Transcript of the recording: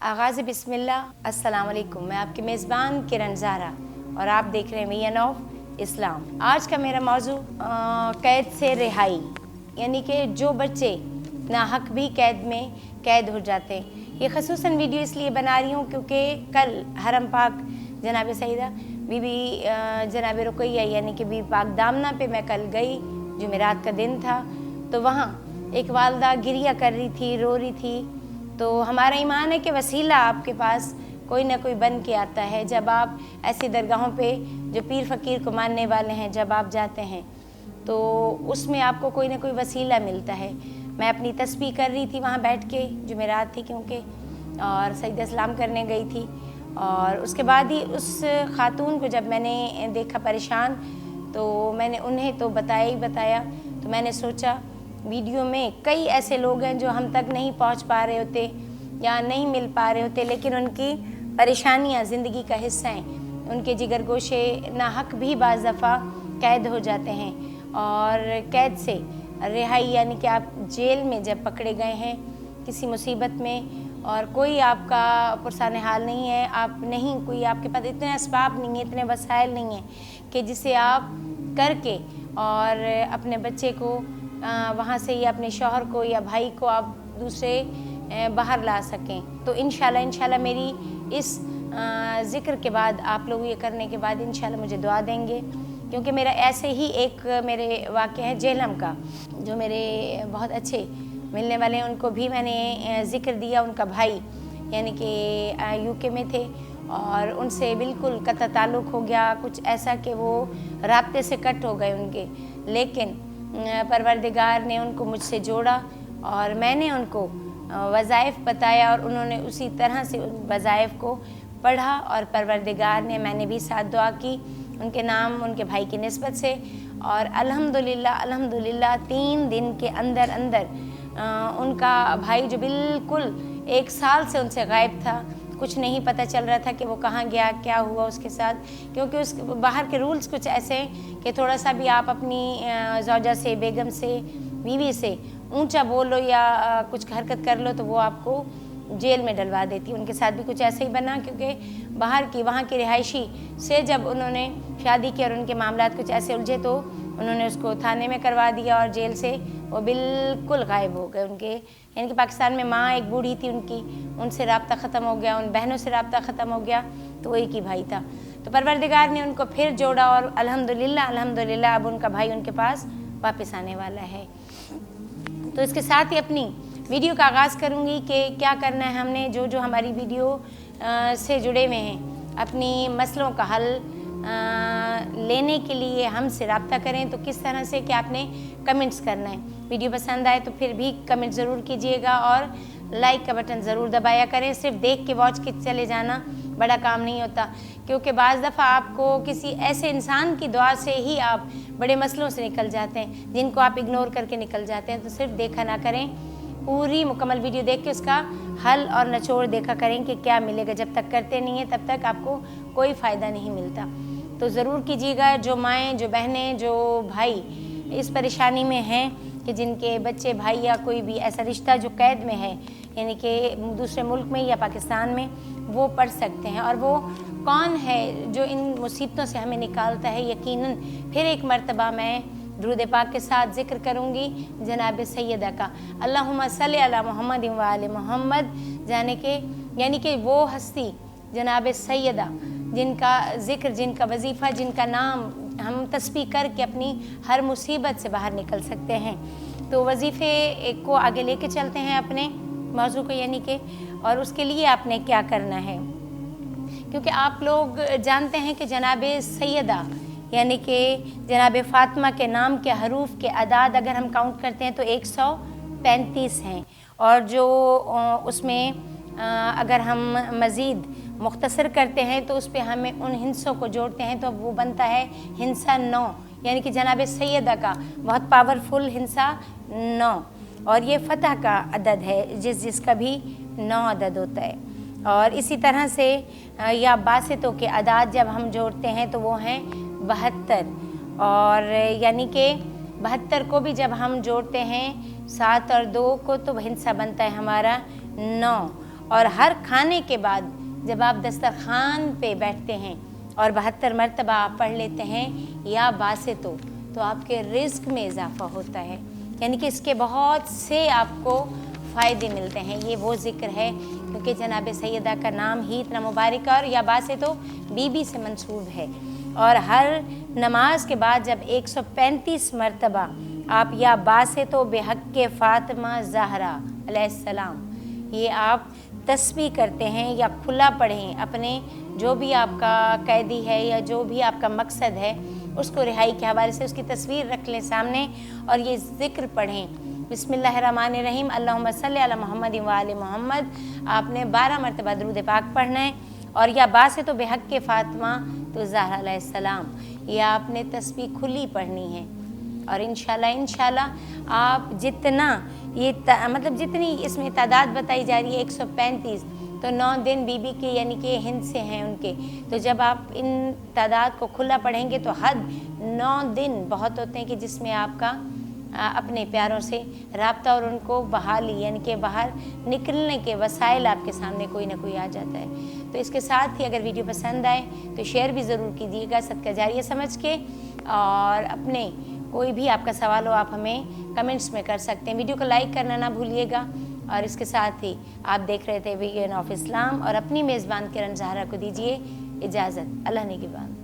आगाज़ बिस्मिल्लाह। अस्सलाम वालेकुम। मैं आपकी मेज़बान किरण ज़ारा और आप देख रहे हैं मियन ऑफ इस्लाम। आज का मेरा मौजू कैद से रिहाई, यानी कि जो बच्चे नाहक भी कैद में कैद हो जाते हैं। ये ख़ुसूसन वीडियो इसलिए बना रही हूँ क्योंकि कल हरम पाक जनाब सईदा बीबी जनाब रुकैया यानी कि बीबी पाक दामना पे मैं कल गई, जुमेरात का दिन था। तो वहाँ एक वालदा गिरिया कर रही थी, रो रही थी। तो हमारा ईमान है कि वसीला आपके पास कोई ना कोई बन के आता है। जब आप ऐसी दरगाहों पे जो पीर फ़कीर को मानने वाले हैं, जब आप जाते हैं तो उसमें आपको कोई ना कोई वसीला मिलता है। मैं अपनी तस्बीह कर रही थी वहाँ बैठ के, जुमेरात थी क्योंकि, और सजदा सलाम करने गई थी। और उसके बाद ही उस ख़ातून को जब मैंने देखा परेशान, तो मैंने उन्हें तो बताया ही बताया। तो मैंने सोचा वीडियो में कई ऐसे लोग हैं जो हम तक नहीं पहुंच पा रहे होते या नहीं मिल पा रहे होते, लेकिन उनकी परेशानियां ज़िंदगी का हिस्सा हैं। उनके जिगर गोशे नाहक भी बाज़ दफ़ा कैद हो जाते हैं। और कैद से रिहाई यानी कि आप जेल में जब पकड़े गए हैं किसी मुसीबत में और कोई आपका पुरसान हाल नहीं है, आप नहीं, कोई आपके पास इतने असबाब नहीं है, इतने वसाइल नहीं हैं कि जिसे आप करके और अपने बच्चे को वहाँ से या अपने शौहर को या भाई को आप दूसरे बाहर ला सकें। तो इंशाल्लाह मेरी इस ज़िक्र के बाद आप लोग ये करने के बाद इंशाल्लाह मुझे दुआ देंगे, क्योंकि मेरा ऐसे ही एक मेरे वाक़या है जेहलम का, जो मेरे बहुत अच्छे मिलने वाले हैं, उनको भी मैंने ज़िक्र दिया। उनका भाई यानी कि यूके में थे और उनसे बिल्कुल कता ताल्लुक़ हो गया, कुछ ऐसा कि वो राब्ते से कट हो गए उनके। लेकिन परवरदिगार ने उनको मुझसे जोड़ा और मैंने उनको वज़ाइफ बताया और उन्होंने उसी तरह से उन वज़ाइफ को पढ़ा और परवरदिगार ने, मैंने भी साथ दुआ की उनके नाम उनके भाई की निस्बत से। और अल्हम्दुलिल्लाह 3 दिन के अंदर अंदर उनका भाई, जो बिल्कुल 1 साल से उनसे गायब था, कुछ नहीं पता चल रहा था कि वो कहाँ गया, क्या हुआ उसके साथ, क्योंकि उस बाहर के रूल्स कुछ ऐसे हैं कि थोड़ा सा भी आप अपनी ज़ौजा से, बेगम से, बीवी से ऊंचा बोलो या कुछ हरकत कर लो तो वो आपको जेल में डलवा देती। उनके साथ भी कुछ ऐसे ही बना, क्योंकि बाहर की वहाँ की रिहायशी से जब उन्होंने शादी की और उनके मामलात कुछ ऐसे उलझे तो उन्होंने उसको थाने में करवा दिया और जेल से वो बिल्कुल गायब हो गए। उनके यानी कि पाकिस्तान में माँ एक बूढ़ी थी उनकी, उनसे रब्ता ख़त्म हो गया, उन बहनों से रब्ता ख़त्म हो गया, तो एक ही भाई था। तो परवरदिगार ने उनको फिर जोड़ा और अल्हम्दुलिल्लाह अब उनका भाई उनके पास वापस आने वाला है। तो इसके साथ ही अपनी वीडियो का आगाज़ करूँगी कि क्या करना है हमने, जो हमारी वीडियो से जुड़े हुए हैं, अपनी मसलों का हल लेने के लिए हमसे रब्ता करें। तो किस तरह से कि आपने कमेंट्स करना है। वीडियो पसंद आए तो फिर भी कमेंट ज़रूर कीजिएगा और लाइक का बटन ज़रूर दबाया करें। सिर्फ देख के वॉच के चले जाना बड़ा काम नहीं होता, क्योंकि बाज़ दफ़ा आपको किसी ऐसे इंसान की दुआ से ही आप बड़े मसलों से निकल जाते हैं जिनको आप इग्नोर करके निकल जाते हैं। तो सिर्फ देखा ना करें, पूरी मुकम्मल वीडियो देख के उसका हल और निचोड़ देखा करें कि क्या मिलेगा। जब तक करते नहीं हैं तब तक आपको कोई फ़ायदा नहीं मिलता। तो ज़रूर कीजिएगा। जो माएँ, जो बहनें, जो भाई इस परेशानी में हैं कि जिनके बच्चे, भाई या कोई भी ऐसा रिश्ता जो कैद में है, यानी कि दूसरे मुल्क में या पाकिस्तान में, वो पढ़ सकते हैं। और वो कौन है जो इन मुसीबतों से हमें निकालता है। यकीनन फिर एक मरतबा मैं दुरूद पाक के साथ ज़िक्र करूँगी जनाब सैयदा का, अल्लाहुम्मा सल्ली अला मुहम्मद व आले मोहम्मद, यानी कि वो हस्ती जनाब सैयदा जिनका ज़िक्र, जिनका वजीफ़ा, जिनका नाम हम तस्बीह करके अपनी हर मुसीबत से बाहर निकल सकते हैं। तो वजीफ़े को आगे लेके चलते हैं अपने मौजू को, यानी कि, और उसके लिए आपने क्या करना है, क्योंकि आप लोग जानते हैं कि जनाब सैयदा यानी कि जनाब फ़ातिमा के नाम के हरूफ के अदाद अगर हम काउंट करते हैं तो 135 हैं। और जो उसमें अगर हम मज़ीद मुख्तसर करते हैं तो उस पर हमें उन हिंसों को जोड़ते हैं तो वो बनता है हिंसा 9, यानी कि जनाब सैयदा का बहुत पावरफुल हिंसा 9। और ये फ़तह का अदद है, जिसका भी 9 अदद होता है। और इसी तरह से या बासितों के अदाद जब हम जोड़ते हैं तो वो हैं 72। और यानी कि 72 को भी जब हम जोड़ते हैं 7 और 2 को तो हिंसा बनता है हमारा 9। और हर खाने के बाद जब आप दस्तरखान पे बैठते हैं और 72 मरतबा आप पढ़ लेते हैं या बासितो, तो आपके रिज़्क में इजाफ़ा होता है, यानी कि इसके बहुत से आपको फ़ायदे मिलते हैं। ये वो ज़िक्र है क्योंकि जनाब सैयदा का नाम ही इतना मुबारक और या बासितो बीबी से मंसूब है। और हर नमाज के बाद जब 135 मरतबा आप या बासितो बेहक़्क़े फ़ातिमा ज़हरा अलैहिस्सलाम ये आप तस्बीह करते हैं या खुला पढ़ें, अपने जो भी आपका कैदी है या जो भी आपका मकसद है उसको रिहाई के हवाले से उसकी तस्वीर रख लें सामने और ये ज़िक्र पढ़ें, बिस्मिल्लाहिर्रहमानिर्रहीम अल्लाहुम्मा सल्ली अला मुहम्मद व आले मोहम्मद। आपने 12 मरतबा दरूद पाक पढ़ना है और या बासितो बेहक़्क़े फ़ातिमा तो ज़हरा अलैहिस्सलाम ये आपने तस्बीह खुली पढ़नी है। और इंशाल्लाह आप जितना ये मतलब जितनी इसमें तादाद बताई जा रही है 135, तो 9 दिन बीबी के यानी कि हिंद से हैं उनके, तो जब आप इन तादाद को खुला पढ़ेंगे तो हद 9 दिन बहुत होते हैं कि जिसमें आपका अपने प्यारों से राब्ता और उनको बहाली यानी कि बाहर निकलने के वसाइल आपके सामने कोई ना कोई आ जाता है। तो इसके साथ ही अगर वीडियो पसंद आए तो शेयर भी ज़रूर कीजिएगा सदका जारिया समझ के, और अपने कोई भी आपका सवाल हो आप हमें कमेंट्स में कर सकते हैं। वीडियो को लाइक करना ना भूलिएगा। और इसके साथ ही आप देख रहे थे वीएन ऑफ इस्लाम और अपनी मेज़बान किरण ज़हरा को दीजिए इजाज़त। अल्लाह निगहबान।